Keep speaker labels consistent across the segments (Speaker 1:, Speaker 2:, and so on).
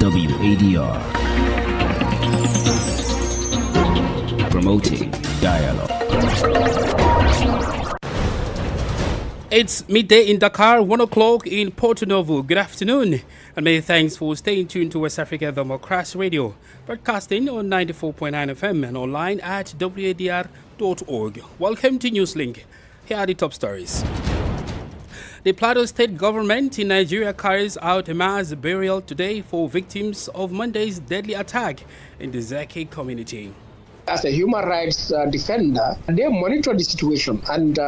Speaker 1: WADR, promoting dialogue.
Speaker 2: It's midday in Dakar, 1 o'clock in Porto Novo. Good afternoon, and many thanks for staying tuned to West Africa Democracy Radio, broadcasting on 94.9 FM and online at wadr.org. Welcome to Newslink. Here are the top stories. The Plateau State government in Nigeria carries out a mass burial today for victims of Monday's deadly attack in the Zeke community.
Speaker 3: As a human rights defender, they monitor the situation and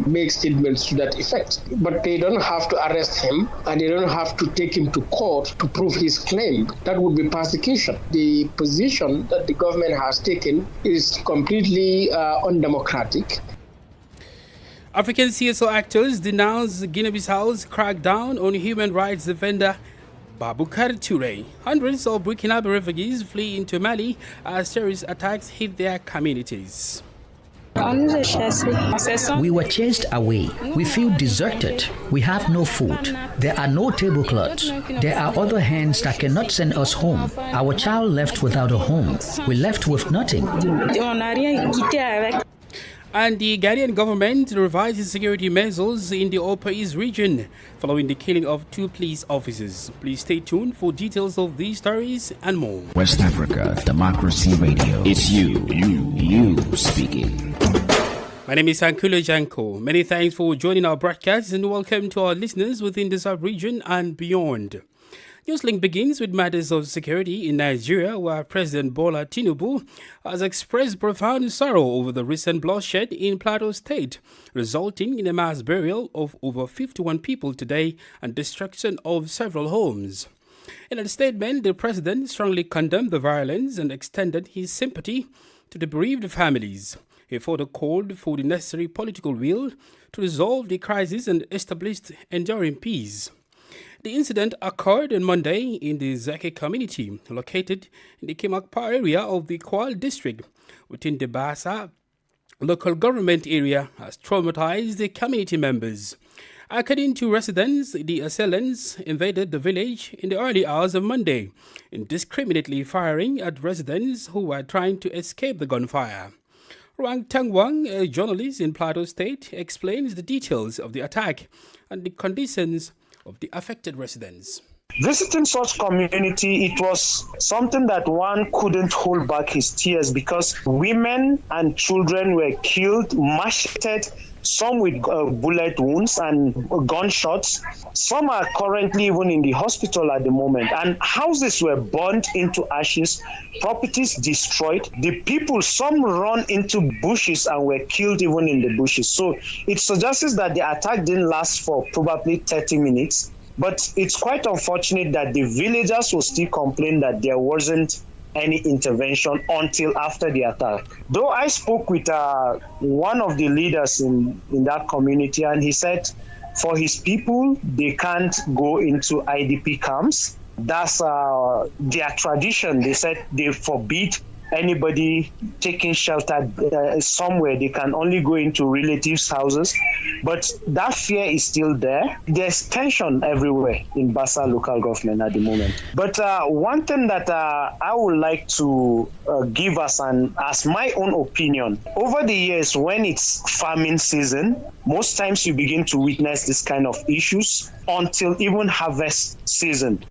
Speaker 3: make statements to that effect. But they don't have to arrest him and they don't have to take him to court to prove his claim. That would be persecution. The position that the government has taken is completely undemocratic.
Speaker 2: African CSO actors denounce Guinea-Bissau's crackdown on human rights defender Baboucar Touré. Hundreds of Burkina Faso refugees flee into Mali as terrorist attacks hit their communities.
Speaker 4: We were chased away. We feel deserted. We have no food. There are no tablecloths. There are other hands that cannot send us home. Our child left without a home. We left with nothing.
Speaker 2: And the Ghanaian government revises security measures in the Upper East region following the killing of 2 police officers. Please stay tuned for details of these stories and more.
Speaker 1: West Africa Democracy Radio. It's you speaking.
Speaker 2: My name is Ankule Janko. Many thanks for joining our broadcast and welcome to our listeners within the sub-region and beyond. Newslink begins with matters of security in Nigeria, where President Bola Tinubu has expressed profound sorrow over the recent bloodshed in Plateau State, resulting in a mass burial of over 51 people today and destruction of several homes. In a statement, the president strongly condemned the violence and extended his sympathy to the bereaved families. He further called for the necessary political will to resolve the crisis and establish enduring peace. The incident occurred on Monday in the Zeke community, located in the Kimakpa area of the Kwal district within the Bassa local government area, has traumatized the community members. According to residents, the assailants invaded the village in the early hours of Monday, indiscriminately firing at residents who were trying to escape the gunfire. Ruang Tangwang, a journalist in Plateau State, explains the details of the attack and the conditions of the affected residents.
Speaker 5: Visiting such community, it was something that one couldn't hold back his tears because women and children were killed, macheted, some with bullet wounds and gunshots. Some are currently even in the hospital at the moment. And houses were burned into ashes, properties destroyed. The people, some run into bushes and were killed even in the bushes. So it suggests that the attack didn't last for probably 30 minutes. But it's quite unfortunate that the villagers will still complain that there wasn't any intervention until after the attack. Though I spoke with one of the leaders in that community, and he said for his people, they can't go into IDP camps. That's their tradition. They said they forbid anybody taking shelter somewhere. They can only go into relatives' houses. But that fear is still there. There's tension everywhere in Bassa local government at the moment. But one thing that I would like to give us as my own opinion, over the years when it's farming season, most times you begin to witness this kind of issues until even harvest season.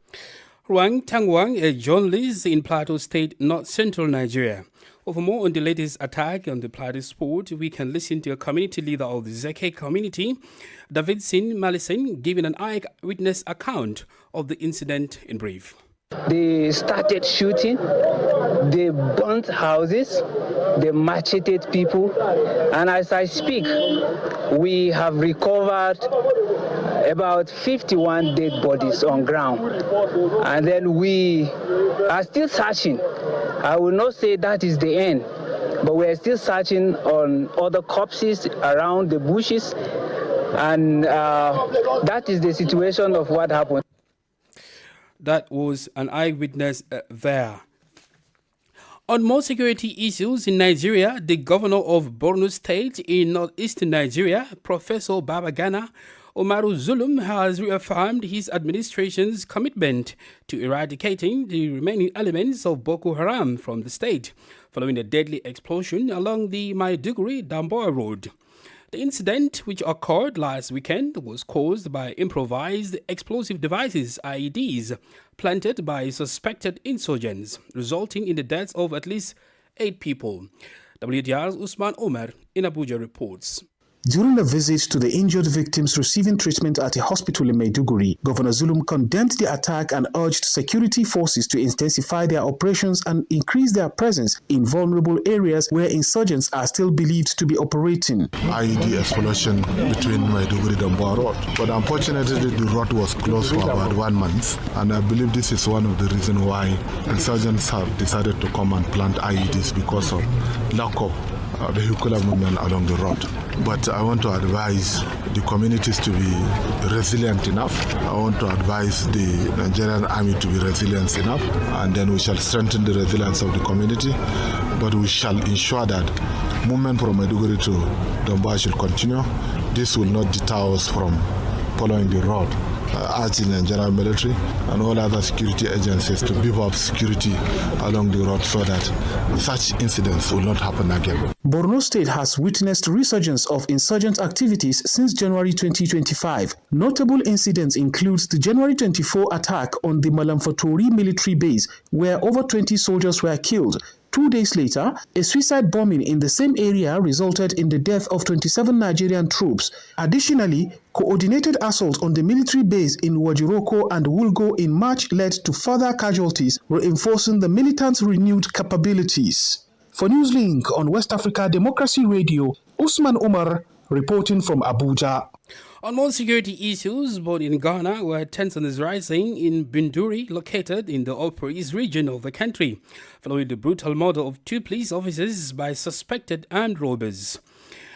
Speaker 2: Ruang Tangwang, a journalist in Plateau State, North Central Nigeria. For more on the latest attack on the Plateau Sport, we can listen to a community leader of the Zeke community, Davidson Malison, giving an eyewitness account of the incident in brief.
Speaker 6: They started shooting, they burnt houses, they macheted people, and as I speak, we have recovered about 51 dead bodies on ground. And then we are still searching. I will not say that is the end, but we are still searching on other corpses around the bushes, and that is the situation of what happened.
Speaker 2: That was an eyewitness there. On more security issues in Nigeria, the governor of Borno State in northeastern Nigeria, Professor Babagana Umaru Zulum has reaffirmed his administration's commitment to eradicating the remaining elements of Boko Haram from the state, following a deadly explosion along the Maiduguri-Damboa road. The incident, which occurred last weekend, was caused by improvised explosive devices, IEDs, planted by suspected insurgents, resulting in the deaths of at least 8 people. WDR's Usman Omar in Abuja reports.
Speaker 7: During a visit to the injured victims receiving treatment at a hospital in Maiduguri, Governor Zulum condemned the attack and urged security forces to intensify their operations and increase their presence in vulnerable areas where insurgents are still believed to be operating.
Speaker 8: IED explosion between Maiduguri and Damboa Road, but unfortunately the road was closed for about 1 month, and I believe this is one of the reasons why insurgents have decided to come and plant IEDs because of lack of vehicular movement along the road. But I want to advise the communities to be resilient enough. I want to advise the Nigerian army to be resilient enough, and then we shall strengthen the resilience of the community. But we shall ensure that movement from Maiduguri to Damboa should continue. This will not deter us from following the road. As the Nigerian military and all other security agencies to beef up security along the road so that such incidents will not happen again.
Speaker 7: Borno State has witnessed resurgence of insurgent activities since January 2025. Notable incidents include the January 24 attack on the Malamfatori military base, where over 20 soldiers were killed. 2 days later, a suicide bombing in the same area resulted in the death of 27 Nigerian troops. Additionally, coordinated assault on the military base in Wajiroko and Wulgo in March led to further casualties, reinforcing the militants' renewed capabilities. For Newslink on West Africa Democracy Radio, Usman Umar reporting from Abuja.
Speaker 2: On more security issues, both in Ghana, where tension is rising in Binduri, located in the Upper East region of the country, following the brutal murder of 2 police officers by suspected armed robbers.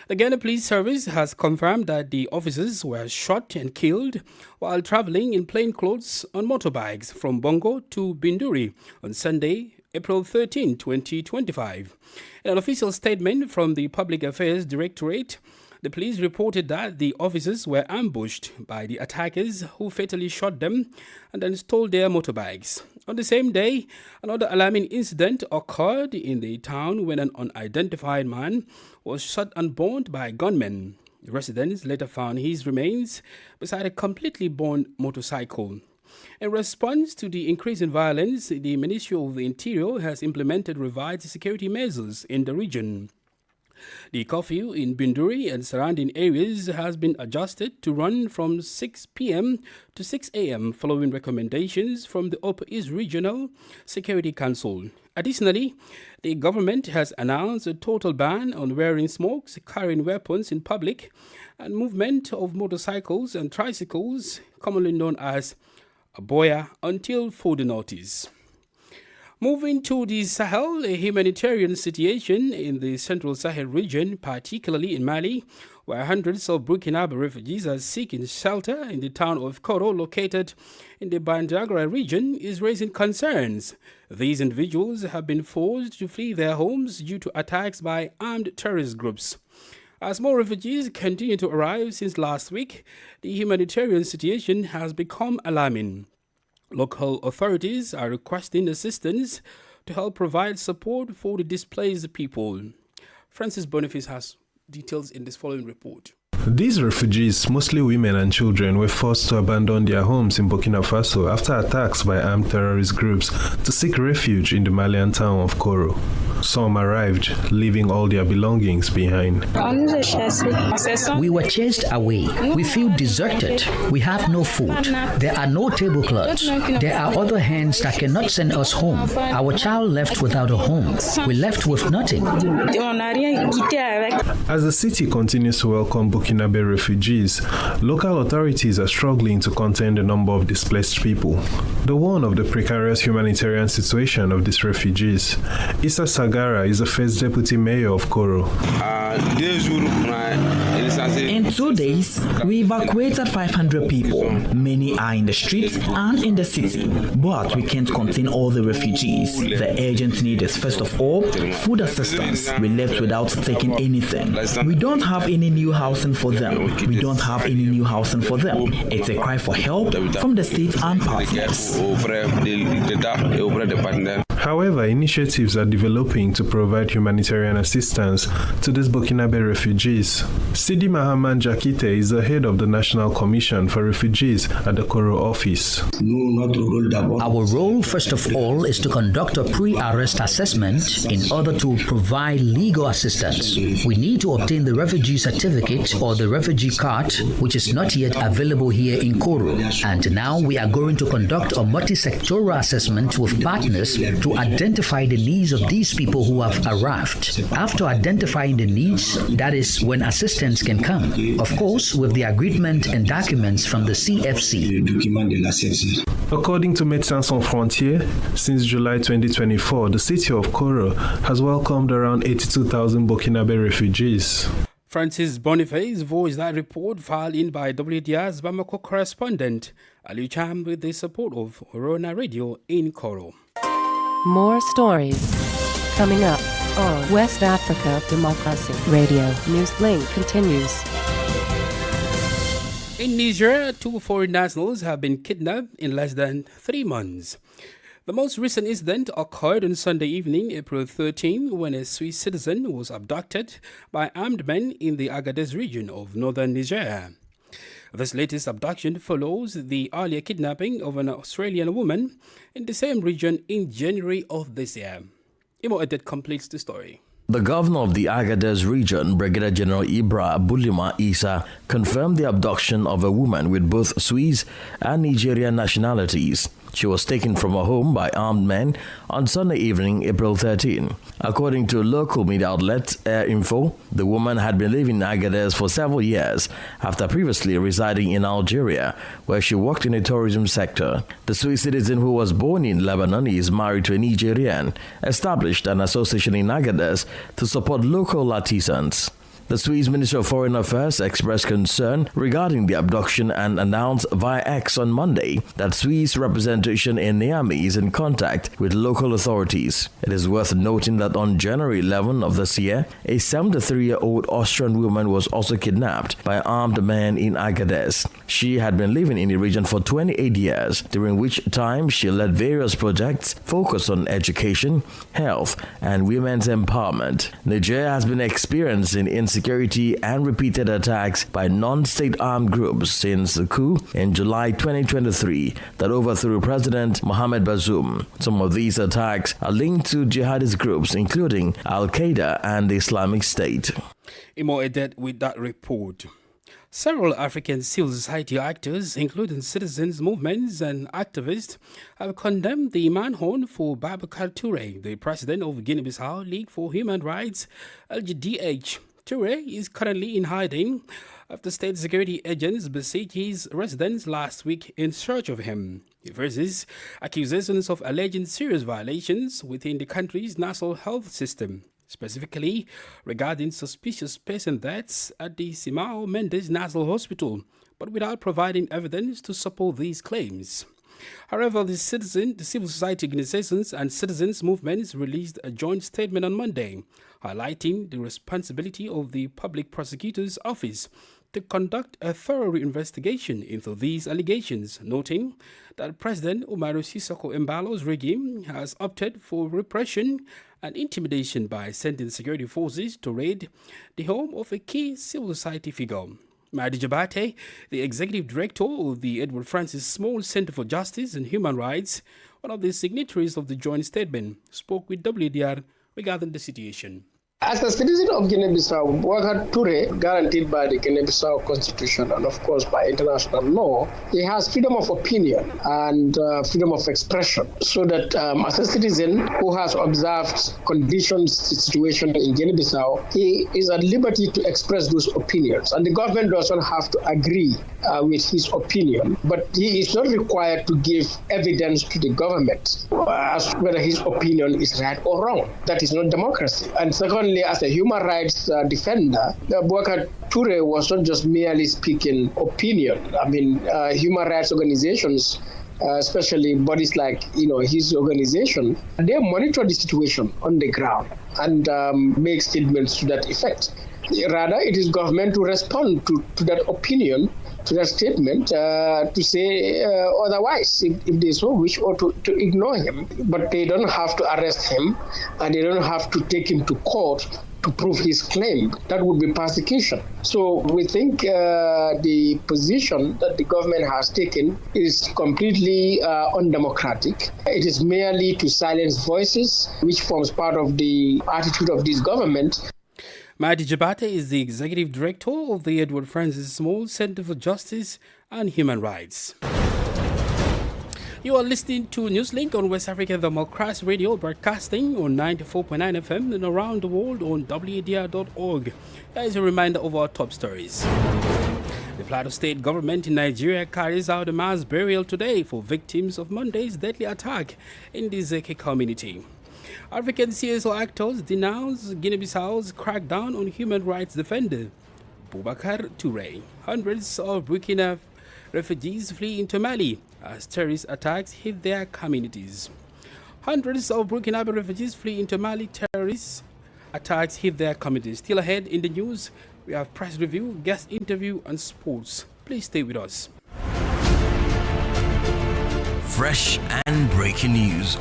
Speaker 2: The Ghana Police Service has confirmed that the officers were shot and killed while traveling in plainclothes on motorbikes from Bongo to Binduri on Sunday, April 13, 2025. In an official statement from the Public Affairs Directorate, the police reported that the officers were ambushed by the attackers who fatally shot them and then stole their motorbikes. On the same day, another alarming incident occurred in the town when an unidentified man was shot and burned by gunmen. Residents later found his remains beside a completely burned motorcycle. In response to the increase in violence, the Ministry of the Interior has implemented revised security measures in the region. The curfew in Binduri and surrounding areas has been adjusted to run from 6 p.m. to 6 a.m. following recommendations from the Upper East Regional Security Council. Additionally, the government has announced a total ban on wearing smokes, carrying weapons in public, and movement of motorcycles and tricycles, commonly known as a boya, until further notice. Moving to the Sahel, a humanitarian situation in the Central Sahel region, particularly in Mali, where hundreds of Burkinabe refugees are seeking shelter in the town of Koro, located in the Bandiagara region, is raising concerns. These individuals have been forced to flee their homes due to attacks by armed terrorist groups. As more refugees continue to arrive since last week, the humanitarian situation has become alarming. Local authorities are requesting assistance to help provide support for the displaced people. Francis Boniface has details in this following report.
Speaker 9: These refugees, mostly women and children, were forced to abandon their homes in Burkina Faso after attacks by armed terrorist groups to seek refuge in the Malian town of Koro. Some arrived, leaving all their belongings behind.
Speaker 4: We were chased away. We feel deserted. We have no food. There are no tablecloths. There are other hands that cannot send us home. Our child left without a home. We left with nothing.
Speaker 9: As the city continues to welcome Burkinabe refugees, local authorities are struggling to contain the number of displaced people. The one of the precarious humanitarian situation of these refugees, Issa Magara is the first deputy mayor of Koro.
Speaker 10: In 2 days, we evacuated 500 people. Many are in the streets and in the city, but we can't contain all the refugees. The urgent need is first of all food assistance. We left without taking anything. We don't have any new housing for them. It's a cry for help from the state and partners.
Speaker 9: However, initiatives are developing to provide humanitarian assistance to these Burkinabe refugees. Sidi Mahaman Jakite is the head of the National Commission for Refugees at the Koro office.
Speaker 4: Our role, first of all, is to conduct a pre-arrest assessment in order to provide legal assistance. We need to obtain the refugee certificate or the refugee card, which is not yet available here in Koro. And now we are going to conduct a multi-sectoral assessment with partners to identify the needs of these people who have arrived. After identifying the needs, that is when assistance can come. Of course, with the agreement and documents from the CFC.
Speaker 9: According to Médecins Sans Frontières, since July 2024, the city of Koro has welcomed around 82,000 Burkinabe refugees.
Speaker 2: Francis Boniface voiced that report filed in by WDR's Bamako correspondent Ali Cham with the support of Rona Radio in Koro.
Speaker 11: More stories coming up on West Africa Democracy Radio. Newslink continues.
Speaker 2: In Niger, 2 foreign nationals have been kidnapped in less than 3 months. The most recent incident occurred on Sunday evening, April 13, when a Swiss citizen was abducted by armed men in the Agadez region of northern Niger. This latest abduction follows the earlier kidnapping of an Australian woman in the same region in January of this year. Imo Edet completes the story.
Speaker 12: The governor of the Agadez region, Brigadier General Ibra Bulima Isa, confirmed the abduction of a woman with both Swiss and Nigerian nationalities. She was taken from her home by armed men on Sunday evening, April 13. According to local media outlet Air Info, the woman had been living in Agadez for several years after previously residing in Algeria, where she worked in the tourism sector. The Swiss citizen, who was born in Lebanon, is married to a Nigerian, established an association in Agadez to support local artisans. The Swiss Minister of Foreign Affairs expressed concern regarding the abduction and announced via X on Monday that Swiss representation in Niamey is in contact with local authorities. It is worth noting that on January 11 of this year, a 73-year-old Austrian woman was also kidnapped by armed men in Agadez. She had been living in the region for 28 years, during which time she led various projects focused on education, health, and women's empowerment. Niger has been experiencing insecurity and repeated attacks by non-state armed groups since the coup in July 2023 that overthrew President Mohamed Bazoum. Some of these attacks are linked to jihadist groups including Al-Qaeda and the Islamic State.
Speaker 2: Imo Edet with that report. Several African civil society actors, including citizens' movements and activists, have condemned the manhunt for Babacar Touré, the president of Guinea-Bissau League for Human Rights, LGDH. Touré is currently in hiding after state security agents besieged his residence last week in search of him. He faces accusations of alleged serious violations within the country's national health system, specifically regarding suspicious patient deaths at the Simao Mendes National Hospital, but without providing evidence to support these claims. However, the civil society organizations and citizens' movements released a joint statement on Monday, highlighting the responsibility of the Public Prosecutor's Office to conduct a thorough investigation into these allegations, noting that President Umaru Sissoco Embalo's regime has opted for repression and intimidation by sending security forces to raid the home of a key civil society figure. Mahdi Jabate, the executive director of the Edward Francis Small Center for Justice and Human Rights, one of the signatories of the joint statement, spoke with WDR regarding the situation.
Speaker 3: As a citizen of Guinea-Bissau, Wadr Toure, guaranteed by the Guinea-Bissau Constitution and, of course, by international law, he has freedom of opinion and freedom of expression. So that as a citizen who has observed conditions, situation in Guinea-Bissau, he is at liberty to express those opinions. And the government doesn't have to agree with his opinion, but he is not required to give evidence to the government as whether his opinion is right or wrong. That is not democracy. And secondly, as a human rights defender, Wadr Toure was not just merely speaking opinion. I mean, human rights organizations, especially bodies like his organization, they monitor the situation on the ground and make statements to that effect. Rather, it is government to respond to that opinion, to that statement, to say otherwise, if they so wish, or to ignore him. But they don't have to arrest him, and they don't have to take him to court to prove his claim. That would be persecution. So we think the position that the government has taken is completely undemocratic. It is merely to silence voices, which forms part of the attitude of this government.
Speaker 2: Mahdi Jabata is the Executive Director of the Edward Francis Small Center for Justice and Human Rights. You are listening to Newslink on West Africa Democracy Radio, broadcasting on 94.9 FM and around the world on WADR.org. Here is a reminder of our top stories. The Plateau State government in Nigeria carries out a mass burial today for victims of Monday's deadly attack in the Zeke community. African CSO actors denounce Guinea-Bissau's crackdown on human rights defender Boubacar Touré. Hundreds of Burkina refugees flee into Mali as terrorist attacks hit their communities. Hundreds of Burkinabe refugees flee into Mali. Terrorist attacks hit their communities. Still ahead in the news, we have press review, guest interview, and sports. Please stay with us.
Speaker 13: Fresh and breaking news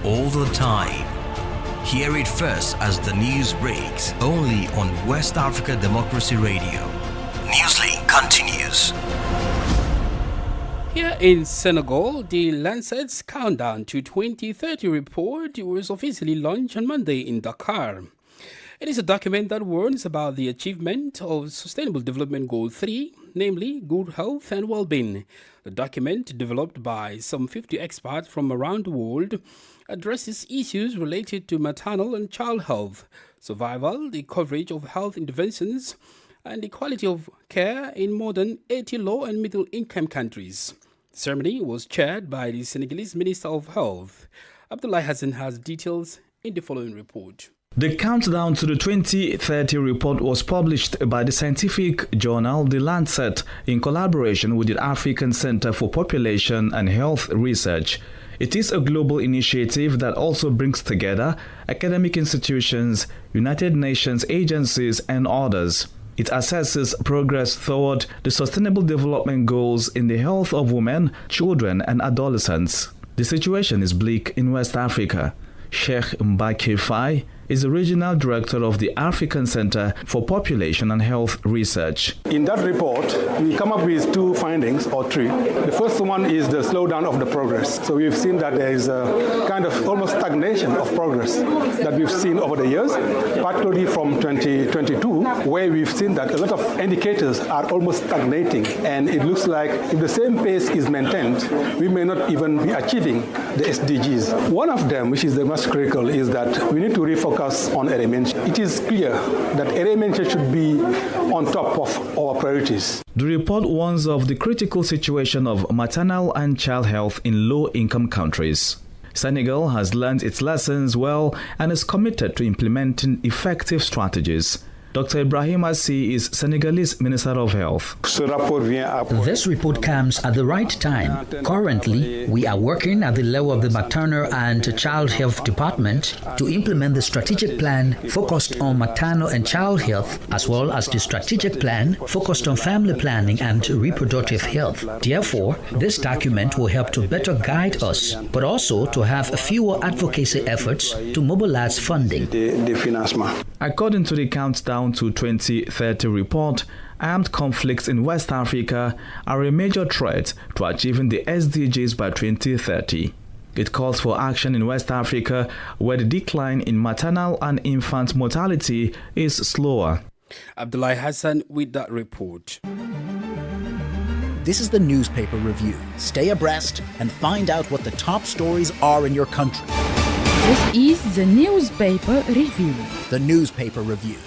Speaker 13: all the time. Hear it first as the news breaks, only on West Africa Democracy Radio. Newslink continues.
Speaker 2: Here in Senegal, the Lancet's Countdown to 2030 report was officially launched on Monday in Dakar. It is a document that warns about the achievement of Sustainable Development Goal 3, namely good health and well-being. The document, developed by some 50 experts from around the world, addresses issues related to maternal and child health, survival, the coverage of health interventions, and the quality of care in more than 80 low and middle income countries. The ceremony was chaired by the Senegalese Minister of Health. Abdullah Hassan has details in the following report.
Speaker 14: The Countdown to the 2030 report was published by the scientific journal The Lancet in collaboration with the African Center for Population and Health Research. It is a global initiative that also brings together academic institutions, United Nations agencies, and others. It assesses progress toward the Sustainable Development Goals in the health of women, children, and adolescents. The situation is bleak in West Africa. Sheikh Mbaki Faye is the regional director of the African Center for Population and Health Research.
Speaker 15: In that report, we come up with two findings, or three. The first one is the slowdown of the progress. So we've seen that there is a kind of almost stagnation of progress that we've seen over the years, particularly from 2022, where we've seen that a lot of indicators are almost stagnating. And it looks like if the same pace is maintained, we may not even be achieving the SDGs. One of them, which is the most critical, is that we need to refocus on area mention. It is clear that area mention should be on top of our priorities.
Speaker 14: The report warns of the critical situation of maternal and child health in low-income countries. Senegal has learned its lessons well and is committed to implementing effective strategies. Dr. Ibrahim Assi is Senegalese Minister of Health.
Speaker 4: This report comes at the right time. Currently, we are working at the level of the Maternal and Child Health Department to implement the strategic plan focused on maternal and child health, as well as the strategic plan focused on family planning and reproductive health. Therefore, this document will help to better guide us, but also to have fewer advocacy efforts to mobilize funding.
Speaker 14: According to the Countdown to 2030 report, armed conflicts in West Africa are a major threat to achieving the SDGs by 2030. It calls for action in West Africa, where the decline in maternal and infant mortality is slower.
Speaker 2: Abdullah Hassan with that report.
Speaker 16: This is the newspaper review. Stay abreast and find out what the top stories are in your country.
Speaker 17: This is the newspaper review.
Speaker 16: The newspaper review.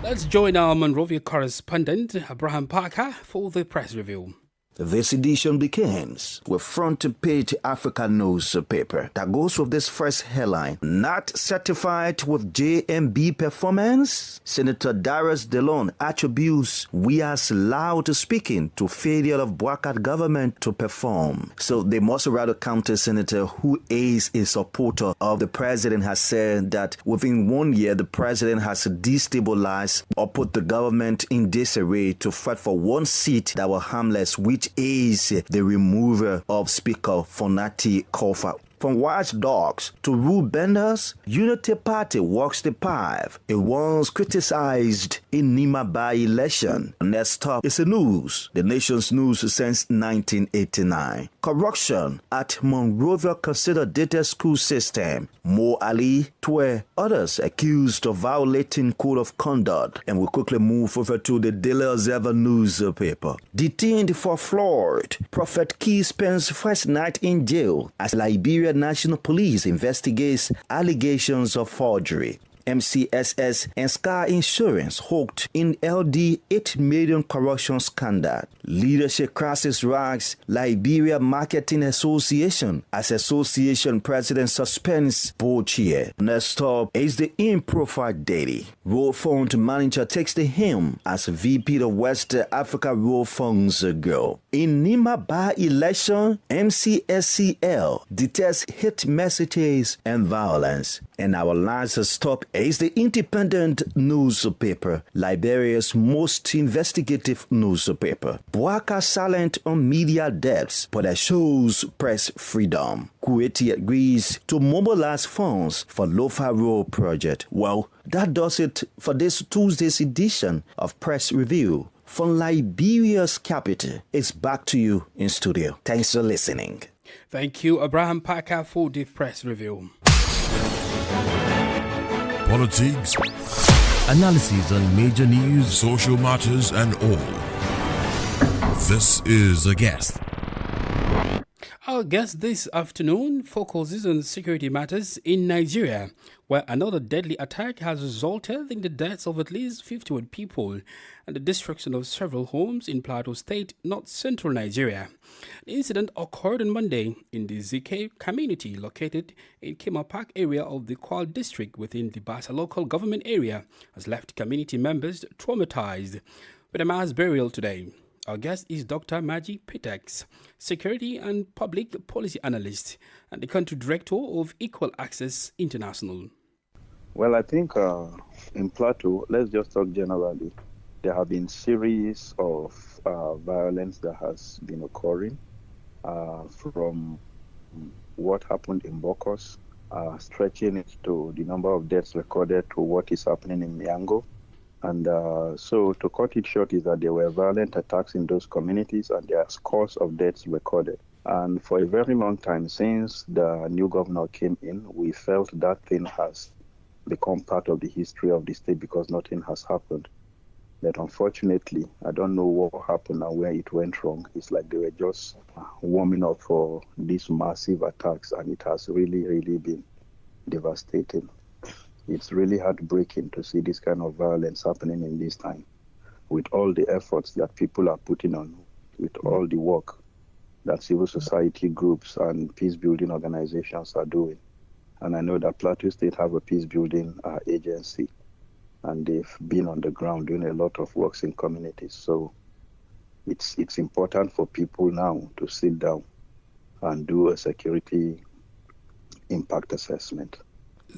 Speaker 2: Let's join our Monrovia correspondent, Abraham Parker, for the press review.
Speaker 18: This edition begins with front-page Africa newspaper that goes with this first headline. Not certified with JMB performance? Senator Darius DeLon attributes we are loud speaking to failure of Bouakat government to perform. So the Moserado County senator, who is a supporter of the president, has said that within 1 year the president has destabilized or put the government in disarray to fight for one seat that were harmless, which is the removal of Speaker Fonati Kofa. From watchdogs to rule benders, Unity Party walks the path. It once criticized in Nima by-election. Next up is the news, the nation's news since 1989. Corruption at Monrovia Consolidated School System. Mo Ali, 12 others accused of violating code of conduct. And we quickly move over to the Daily Observer newspaper. Detained for fraud, Prophet Key spends first night in jail as Liberia National Police investigates allegations of forgery. MCSS and Sky Insurance hooked in LD 8 million corruption scandal. Leadership crisis rags Liberia Marketing Association as association president suspends board chair. Next up is the In Profile Daily. Road Fund manager takes the helm as VP of West Africa Road Funds girl. In Nima by-election, MCSCL detects hate messages and violence. And our last stop is the Independent newspaper, Liberia's most investigative newspaper. Bouakat silent on media debts, but that shows press freedom. Kuwaiti agrees to mobilize funds for Lofa Road project. Well, that does it for this Tuesday's edition of Press Review. From Liberia's capital, it's back to you in studio. Thanks for listening.
Speaker 2: Thank you, Abraham Parker, for the press review.
Speaker 19: Politics, analysis on major news, social matters, and all. This is A Guest.
Speaker 2: Our guest this afternoon focuses on security matters in Nigeria, where another deadly attack has resulted in the deaths of at least 51 people and the destruction of several homes in Plateau State, north-central Nigeria. The incident occurred on Monday in the ZK community located in Kema Park area of the Kwal district within the Basa local government area, has left community members traumatized with a mass burial today. Our guest is Dr. Maji Pitex, Security and Public Policy Analyst and the Country Director of Equal Access International.
Speaker 20: Well, I think in Plateau, let's just talk generally. There have been series of violence that has been occurring from what happened in Bokos, stretching it to the number of deaths recorded to what is happening in Miango. And so to cut it short is that there were violent attacks in those communities and there are scores of deaths recorded. And for a very long time since the new governor came in, we felt that thing has become part of the history of the state because nothing has happened. But unfortunately, I don't know what happened and where it went wrong. It's like they were just warming up for these massive attacks and it has really, really been devastating. It's really heartbreaking to see this kind of violence happening in this time with all the efforts that people are putting on, with all the work that civil society groups and peace-building organizations are doing. And I know that Plateau State have a peace-building agency, and they've been on the ground doing a lot of works in communities. So it's important for people now to sit down and do a security impact assessment.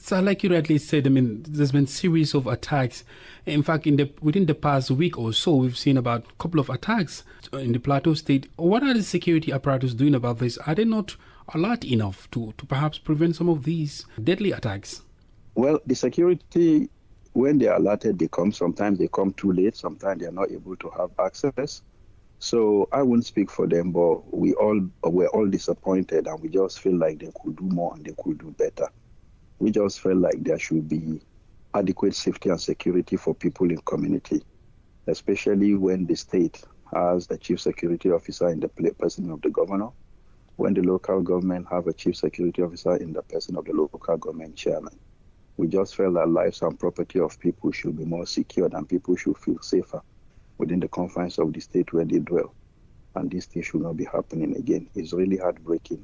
Speaker 2: So like you rightly said, there's been a series of attacks. In fact, within the past week or so, we've seen about a couple of attacks in the Plateau State. What are the security apparatus doing about this? Are they not alert enough to perhaps prevent some of these deadly attacks?
Speaker 20: Well, the security, when they are alerted, sometimes they come too late. Sometimes they are not able to have access. So I wouldn't speak for them, but we're all disappointed, and we just feel like they could do more and they could do better. We just felt like there should be adequate safety and security for people in community, especially when the state has a chief security officer in the person of the governor, when the local government have a chief security officer in the person of the local government chairman. We just felt that lives and property of people should be more secured and people should feel safer within the confines of the state where they dwell. And this thing should not be happening again. It's really heartbreaking.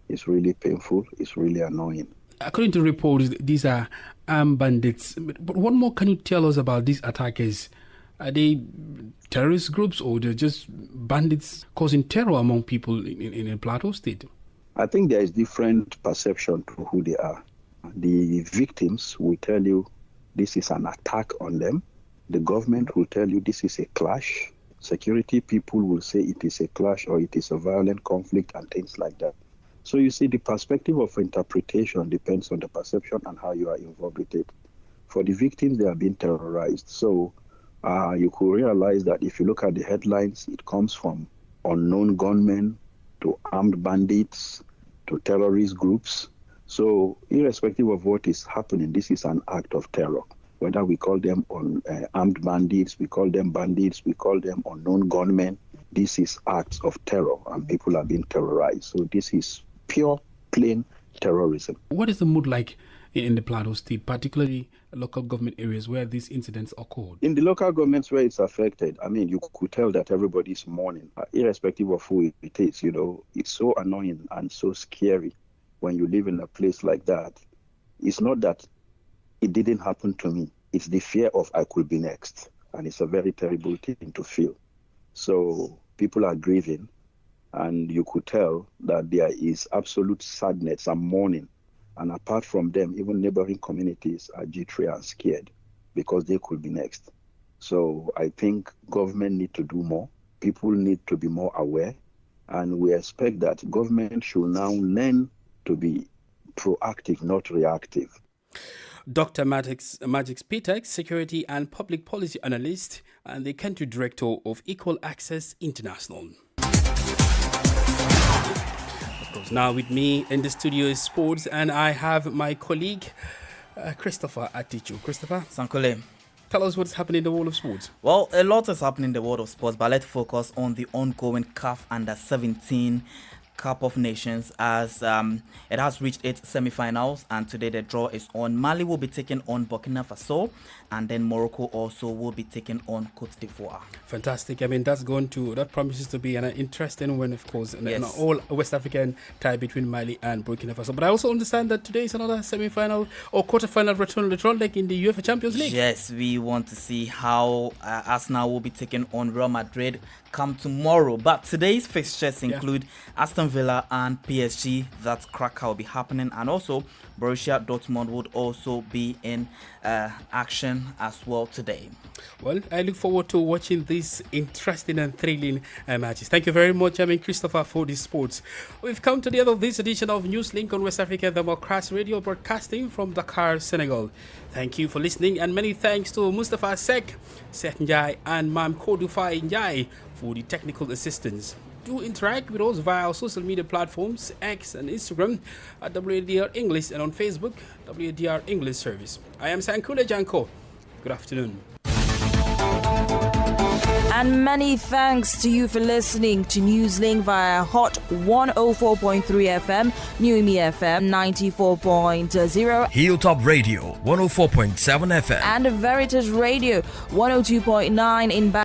Speaker 20: It's really painful. It's really annoying.
Speaker 2: According to reports, these are armed bandits. But what more can you tell us about these attackers? Are they terrorist groups or they're just bandits causing terror among people in a Plateau state?
Speaker 20: I think there is different perception to who they are. The victims will tell you this is an attack on them. The government will tell you this is a clash. Security people will say it is a clash or it is a violent conflict and things like that. So you see, the perspective of interpretation depends on the perception and how you are involved with it. For the victims, they are being terrorized. So you could realize that if you look at the headlines, it comes from unknown gunmen to armed bandits to terrorist groups. So irrespective of what is happening, this is an act of terror. Whether we call them armed bandits, we call them bandits, we call them unknown gunmen, this is acts of terror and people are being terrorized. So this is pure, plain terrorism.
Speaker 2: What is the mood like in the Plateau State, particularly local government areas where these incidents occurred?
Speaker 20: In the local governments where it's affected, I mean, you could tell that everybody's mourning, irrespective of who it is. It's so annoying and so scary when you live in a place like that. It's not that it didn't happen to me. It's the fear of I could be next. And it's a very terrible thing to feel. So people are grieving, and you could tell that there is absolute sadness and mourning. And apart from them, even neighboring communities are jittery and scared because they could be next. So I think government need to do more. People need to be more aware. And we expect that government should now learn to be proactive, not reactive.
Speaker 2: Dr. Magix Petex, Security and Public Policy Analyst and the Country Director of Equal Access International. Of course, now with me in the studio is sports, and I have my colleague Christopher Atichu. Christopher?
Speaker 21: Sankole.
Speaker 2: Tell us what's happening in the world of sports.
Speaker 21: Well, a lot is happening in the world of sports, but let's focus on the ongoing CAF Under-17 Cup of Nations as it has reached its semi-finals, and today the draw is on. Mali will be taking on Burkina Faso, and then Morocco also will be taking on Cote d'Ivoire.
Speaker 2: Fantastic. I mean, that promises to be an interesting one, of course, and
Speaker 21: yes.
Speaker 2: An all West African tie between Mali and Burkina Faso. But I also understand that today is another semi-final or quarter-final return leg in the UEFA Champions League.
Speaker 21: Yes, we want to see how Arsenal will be taking on Real Madrid come tomorrow. But today's fixtures include Aston Villa and PSG. That cracker will be happening, and also Borussia Dortmund would also be in action as well today.
Speaker 2: Well, I look forward to watching these interesting and thrilling matches. Thank you very much, Christopher, for the sports. We've come to the end of this edition of Newslink on West African Democracy Radio, broadcasting from Dakar, Senegal. Thank you for listening, and many thanks to Mustafa Sek, Seth Njai, and Mam Kodufai Njai for the technical assistance. Do interact with us via our social media platforms, X and Instagram at WADR English, and on Facebook, WADR English Service. I am Sankule Janko. Good afternoon.
Speaker 22: And many thanks to you for listening to Newslink via Hot 104.3 FM, Newmi FM 94.0,
Speaker 13: Hilltop Radio 104.7 FM,
Speaker 22: and Veritas Radio 102.9 in